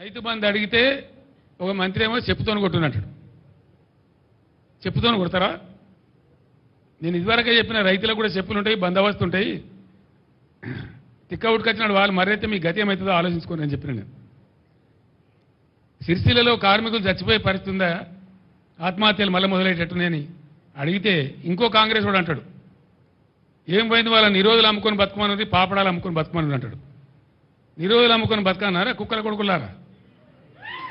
రైతు బంధు అడిగితే ఒక మంత్రి ఏమో చెప్పుతోని కొట్టున్నట్టు. చెప్పుతోని కొడతారా? నేను ఇదివరకే చెప్పిన రైతులకు కూడా చెప్పులు ఉంటాయి, బందోబస్తు ఉంటాయి. తిక్క ఉట్టుకొచ్చినాడు వాళ్ళు మరైతే మీ గతి ఏమవుతుందో ఆలోచించుకోండి అని చెప్పిన నేను. సిరిసిల్లలో కార్మికులు చచ్చిపోయే పరిస్థితి ఉందా? ఆత్మహత్యలు మళ్ళీ మొదలయ్యేటట్టునేని అడిగితే ఇంకో కాంగ్రెస్ వాడు అంటాడు, ఏం పోయింది వాళ్ళ నిరోధులు అమ్ముకొని బతుకమన్నది, పాపడాలు అమ్ముకొని బతుకమన్నది అంటాడు. నిరోధులు అమ్ముకొని బతకన్నారా? కుక్కల కొడుకులారా?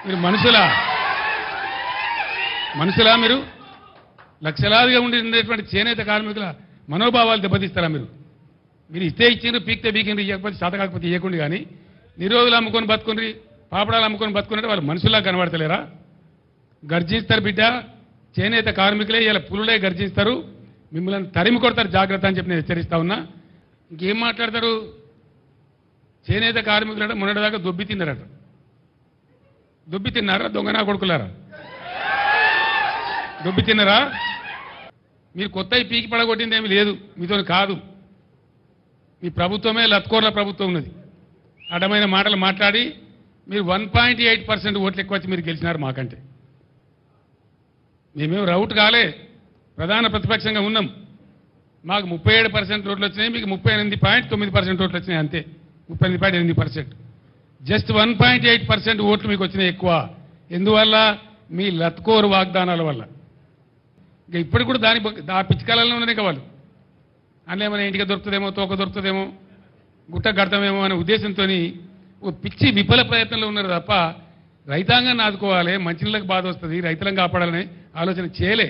మీరు మనుషులా? మీరు లక్షలాదిగా ఉండేటువంటి చేనేత కార్మికుల మనోభావాలు దెబ్బతీస్తారా? మీరు ఇస్తే ఇచ్చిండ్రు, పీక్తే బీకిండ్రు, ఇవ్వకపోతే శాత కాకపోతే ఇవ్వకుండా. కానీ నిరోధులు అమ్ముకొని బతుకుండ్రి, పాపడాలు అమ్ముకొని బతుకున్నట్టు వాళ్ళు మనుషుల్లా కనబడతలేరా? గర్జిస్తారు బిడ్డ, చేనేత కార్మికులే ఇలా పులులే గర్జిస్తారు, మిమ్మల్ని తరిమి కొడతారు, జాగ్రత్త అని చెప్పి నేను హెచ్చరిస్తా ఉన్నా. ఇంకేం మాట్లాడతారు? చేనేత కార్మికులంటే మొన్నటిదాకా దొబ్బి తిన్నారట. దొబ్బి తిన్నారా? దొంగనా కొడుకులారా? దొబ్బి తిన్నారా? మీరు కొత్త పీకి పడగొట్టింది ఏమీ లేదు, మీతో కాదు. మీ ప్రభుత్వమే లత్కోర్ల ప్రభుత్వం ఉన్నది. అడ్డమైన మాటలు మాట్లాడి మీరు 1.8% ఓట్లు ఎక్కువ వచ్చి మీరు గెలిచినారు మాకంటే. మేమేం రౌట్ కాలే, ప్రధాన ప్రతిపక్షంగా ఉన్నాం. మాకు 37% ఓట్లు వచ్చినాయి, మీకు 38.9% ఓట్లు వచ్చినాయి అంతే. 38.8%. జస్ట్ 1.8% ఓట్లు మీకు వచ్చినాయి ఎక్కువ. ఎందువల్ల? మీ లత్కోరు వాగ్దానాల వల్ల. ఇంకా ఇప్పుడు కూడా ఆ పిచ్చికాలలో ఉన్నాయి వాళ్ళు. అందులో మన ఇంటికి దొరుకుతుందేమో, తోక దొరుకుతుందేమో, గుట్ట గడతామేమో అనే ఉద్దేశంతో ఓ పిచ్చి విఫల ప్రయత్నంలో ఉన్నారు తప్ప రైతాంగాన్ని ఆదుకోవాలి, మంచినీళ్ళకి బాధ వస్తుంది, రైతులను కాపాడాలని ఆలోచన చేయలే.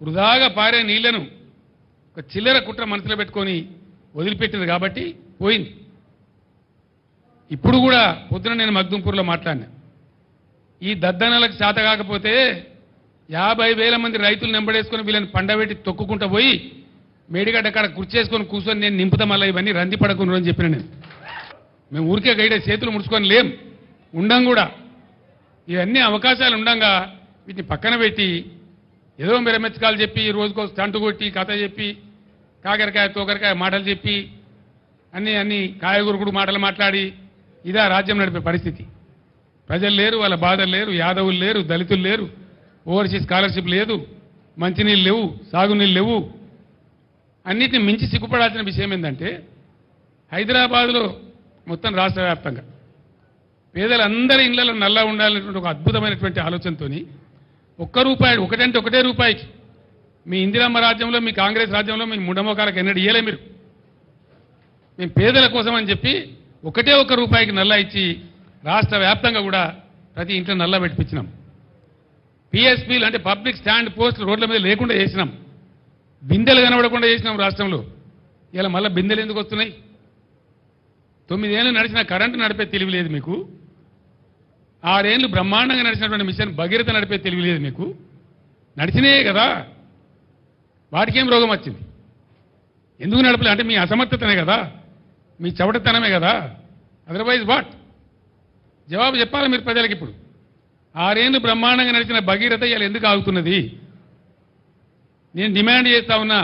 వృధాగా పారే నీళ్లను ఒక చిల్లర కుట్ర మనసులో పెట్టుకొని వదిలిపెట్టింది కాబట్టి పోయింది. ఇప్పుడు కూడా పొద్దున నేను మగ్దుంపూర్లో మాట్లాడినా, ఈ దద్దనలకు చేత కాకపోతే 50,000 మంది రైతులు నెంబడేసుకొని వీళ్ళని పండబెట్టి తొక్కుకుంటూ పోయి మేడిగడ్డ కాడ కుర్చేసుకొని కూర్చొని నేను నింపుతా మళ్ళీ ఇవన్నీ రంది పడకుండా అని చెప్పిన నేను. మేము ఊరికే గైడే చేతులు ముడుచుకొని లేం, ఉండం కూడా. ఇవన్నీ అవకాశాలు ఉండంగా వీటిని పక్కన పెట్టి ఏదో మెరమెచ్చకాలు చెప్పి, రోజుకో స్టంటు కొట్టి కథ చెప్పి, కాకరకాయ తోకరకాయ మాటలు చెప్పి, అన్ని కాయగూరుకుడు మాటలు మాట్లాడి ఇదా రాజ్యం నడిపే పరిస్థితి. ప్రజలు లేరు, వాళ్ళ బాధలు లేరు, యాదవులు లేరు, దళితులు లేరు, ఓవర్సీస్ స్కాలర్షిప్ లేదు, మంచినీళ్ళు లేవు, సాగునీళ్ళు లేవు. అన్నిటిని మించి సిగ్గుపడాల్సిన విషయం ఏంటంటే హైదరాబాద్లో మొత్తం రాష్ట్ర వ్యాప్తంగా పేదలందరి ఇళ్లలో నల్లా ఉండాలనేటువంటి ఒక అద్భుతమైనటువంటి ఆలోచనతో ₹1 ఒకటంటే ₹1 మీ ఇందిరమ్మ రాజ్యంలో, మీ కాంగ్రెస్ రాజ్యంలో మీ ముండమోకాలకు ఎన్నడూ ఇయ్యలే మీరు. మేము పేదల కోసం అని చెప్పి ₹1 నల్లా ఇచ్చి రాష్ట్ర వ్యాప్తంగా కూడా ప్రతి ఇంట్లో నల్లా పెట్టించినాం. పిఎస్పీలు అంటే పబ్లిక్ స్టాండ్ పోస్టులు రోడ్ల మీద లేకుండా చేసినాం. బిందెలు కనబడకుండా చేసినాం రాష్ట్రంలో. ఇలా మళ్ళీ బిందెలు ఎందుకు వస్తున్నాయి? 9 ఏళ్ళు నడిచిన కరెంటు నడిపే తెలివి లేదు మీకు. 6 ఏళ్ళు బ్రహ్మాండంగా నడిచినటువంటి మిషన్ భగీరథ నడిపే తెలివి లేదు మీకు. నడిచినాయే కదా, వాటికేం రోగం వచ్చింది? ఎందుకు నడపలే? అంటే మీ అసమర్థతనే కదా, మీ చవటతనమే కదా. Otherwise what? జవాబు చెప్పాలి మీరు ప్రజలకు. ఇప్పుడు 6 ఏళ్ళు బ్రహ్మాండంగా నడిచిన భగీరథ ఇలా ఎందుకు ఆగుతున్నది? నేను డిమాండ్ చేస్తా ఉన్నా,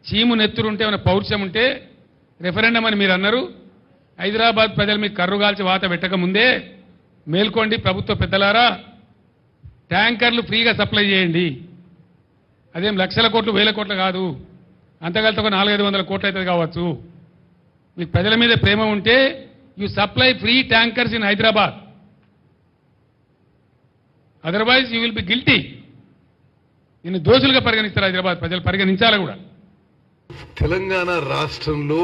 చీము నెత్తురుంటే ఏమైనా పౌరుషం ఉంటే రెఫరెండం అని మీరు అన్నారు. హైదరాబాద్ ప్రజలు మీకు కర్రుగాల్చి వాత పెట్టక ముందే మేల్కోండి ప్రభుత్వ పెద్దలారా, ట్యాంకర్లు ఫ్రీగా సప్లై చేయండి. అదేం లక్షల కోట్లు, వేల కోట్లు కాదు, అంతగలితో 400-500 కోట్లు అవుతుంది కావచ్చు. మీకు ప్రజల మీద ప్రేమ ఉంటే you supply free tankers in Hyderabad, otherwise you will be guilty. నిన్ను దోషులుగా పరిగణిస్తారు హైదరాబాద్ ప్రజలు, పరిగణించాలి కూడా. తెలంగాణ రాష్ట్రంలో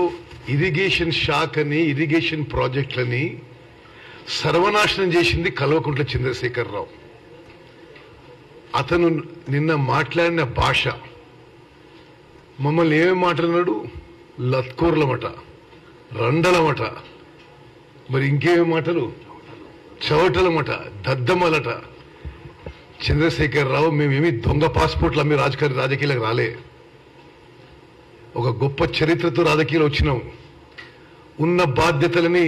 ఇరిగేషన్ శాఖ అని, ఇరిగేషన్ ప్రాజెక్టులని సర్వనాశనం చేసింది కల్వకుంట్ల చంద్రశేఖరరావు. అతను నిన్న మాట్లాడిన భాష, మమ్మల్ని ఏమేమి మాట్లాడినాడు? లత్కోర్లమట, రండలమట, మరి ఇంకేమేమి మాటలు? చవటలమట, దద్దమ్మలట. చంద్రశేఖరరావు, మేమేమి దొంగ పాస్పోర్ట్లు అమ్మి రాజకీయాలకు రాలే. ఒక గొప్ప చరిత్రతో రాజకీయాలు వచ్చినాం. ఉన్న బాధ్యతలని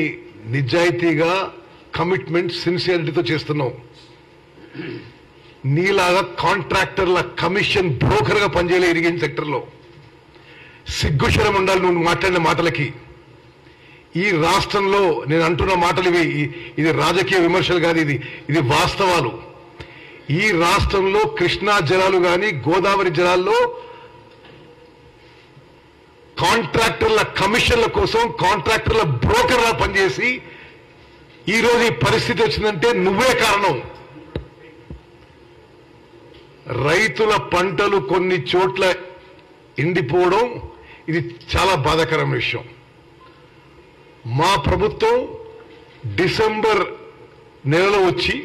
నిజాయితీగా, కమిట్మెంట్, సిన్సియారిటీతో చేస్తున్నాం. నీలాగా కాంట్రాక్టర్ల కమిషన్ బ్రోకర్గా పనిచేయలే ఇరిగేషన్ సెక్టర్లో. సిగ్గుశరం ఉండాలి నువ్వు మాట్లాడిన మాటలకి. ఈ రాష్ట్రంలో నేను అంటున్న మాటలు ఇవి, ఇది రాజకీయ విమర్శలు కాదు, ఇది వాస్తవాలు. ఈ రాష్ట్రంలో కృష్ణా జలాలు కానీ గోదావరి జలాల్లో కాంట్రాక్టర్ల కమిషన్ల కోసం కాంట్రాక్టర్ల బ్రోకర్లా పనిచేసి ఈరోజు ఈ పరిస్థితి వచ్చిందంటే నువ్వే కారణం. రైతుల పంటలు కొన్ని చోట్ల ఎండిపోవడం ఇది చాలా బాధాకరమైన విషయం. మా ప్రభుత్వం డిసెంబర్ నెలలో వచ్చి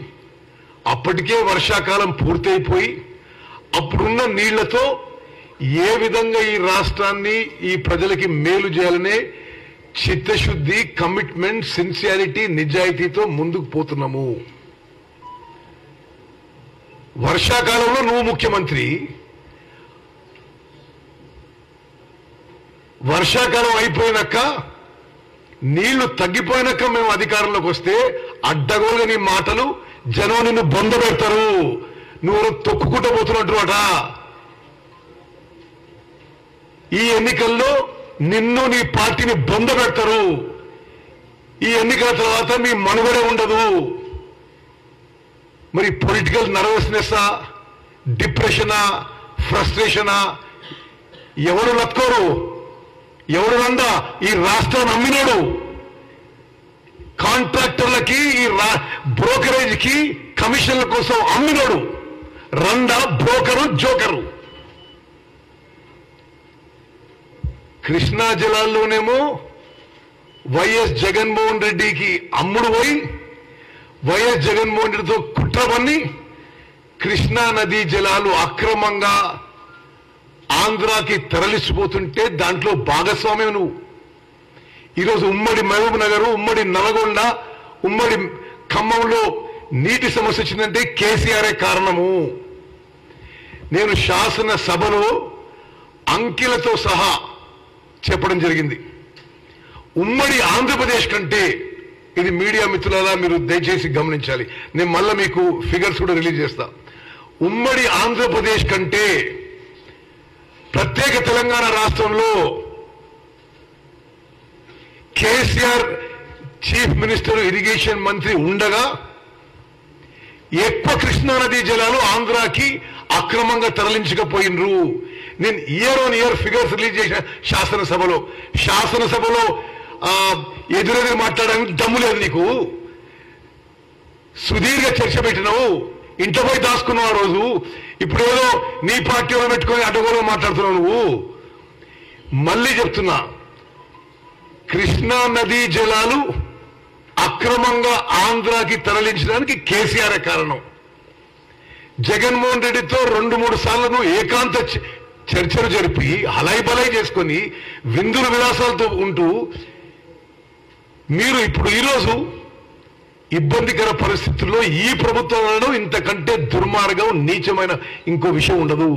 అప్పటికే వర్షాకాలం పూర్తయిపోయి అప్పుడున్న నీళ్లతో ఏ విధంగా ఈ రాష్ట్రాన్ని ఈ ప్రజలకి మేలు చేయాలనే చిత్తశుద్ధి, కమిట్మెంట్, సిన్సియారిటీ, నిజాయితీతో ముందుకు పోతున్నాము. వర్షాకాలంలో నువ్వు ముఖ్యమంత్రి, వర్షాకాలం అయిపోయినాక నీళ్లు తగ్గిపోయినాక మేము అధికారంలోకి వస్తే అడ్డగోలుగా నీ మాటలు జనం నిన్ను బొంద పెడతారు. నువ్వు తొక్కుకుంటూ పోతున్నట్టు అట. ఈ ఎన్నికల్లో నిన్ను నీ పార్టీని బొంద పెడతారు. ఈ ఎన్నికల తర్వాత మీ మనుగడే ఉండదు. మరి పొలిటికల్ నర్వస్నెస్సా, డిప్రెషనా, ఫ్రస్ట్రేషనా? ఎవరు లక్కోరు, ఎవరు రండా? ఈ రాష్ట్రాన్ని అమ్మినాడు. కాంట్రాక్టర్లకి, ఈ బ్రోకరేజ్ కి కమిషన్ల కోసం అమ్మినాడు. రండా బ్రోకరు, జోకరు. కృష్ణా జలాల్లోనేమో వైఎస్ జగన్మోహన్ రెడ్డికి అమ్ముడు పోయి వైఎస్ జగన్మోహన్ రెడ్డితో కుట్రపన్ని కృష్ణా నదీ జలాలు అక్రమంగా ఆంధ్రాకి తరలిసిపోతుంటే దాంట్లో భాగస్వామ్యం నువ్వు. ఈరోజు ఉమ్మడి మహబూబ్ నగర్, ఉమ్మడి నల్గొండ, ఉమ్మడి ఖమ్మంలో నీటి సమస్య వచ్చిందంటే కేసీఆరే కారణము. నేను శాసనసభలో అంకెలతో సహా చెప్పడం జరిగింది. ఉమ్మడి ఆంధ్రప్రదేశ్ కంటే, ఇది మీడియా మిత్రులారా మీరు దయచేసి గమనించాలి, నేను మళ్ళా మీకు ఫిగర్స్ కూడా రిలీజ్ చేస్తా. ఉమ్మడి ఆంధ్రప్రదేశ్ కంటే ప్రత్యేక తెలంగాణ రాష్ట్రంలో కేసీఆర్ చీఫ్ మినిస్టర్, ఇరిగేషన్ మంత్రి ఉండగా ఎక్కువ కృష్ణానదీ జలాలు ఆంధ్రాకి అక్రమంగా తరలించకపోయినరు. నేను year on year figures release చేసిన శాసనసభలో ఎదురెదురు మాట్లాడడానికి దమ్ము లేదు నీకు. సుదీర్ఘ చర్చ పెట్టినావు, ఇంట్లో పోయి దాచుకున్నావు ఆ రోజు. ఇప్పుడు ఏదో నీ పార్టీలో పెట్టుకొని అడ్డగోలుగా మాట్లాడుతున్నావు నువ్వు. మళ్ళీ చెప్తున్నా, కృష్ణా నదీ జలాలు అక్రమంగా ఆంధ్రాకి తరలించడానికి కేసీఆర్ కారణం. జగన్మోహన్ రెడ్డితో 2-3 సార్లు నువ్వు ఏకాంత చర్చలు జరిపి హలై బలై చేసుకొని విందుల విలాసాలతో ఉంటూ మీరు ఇప్పుడు ఈరోజు ఇబ్బందికర పరిస్థితుల్లో ఈ ప్రభుత్వం ఇంతకంటే దుర్మార్గం, నీచమైన ఇంకో విషయం ఉండదు.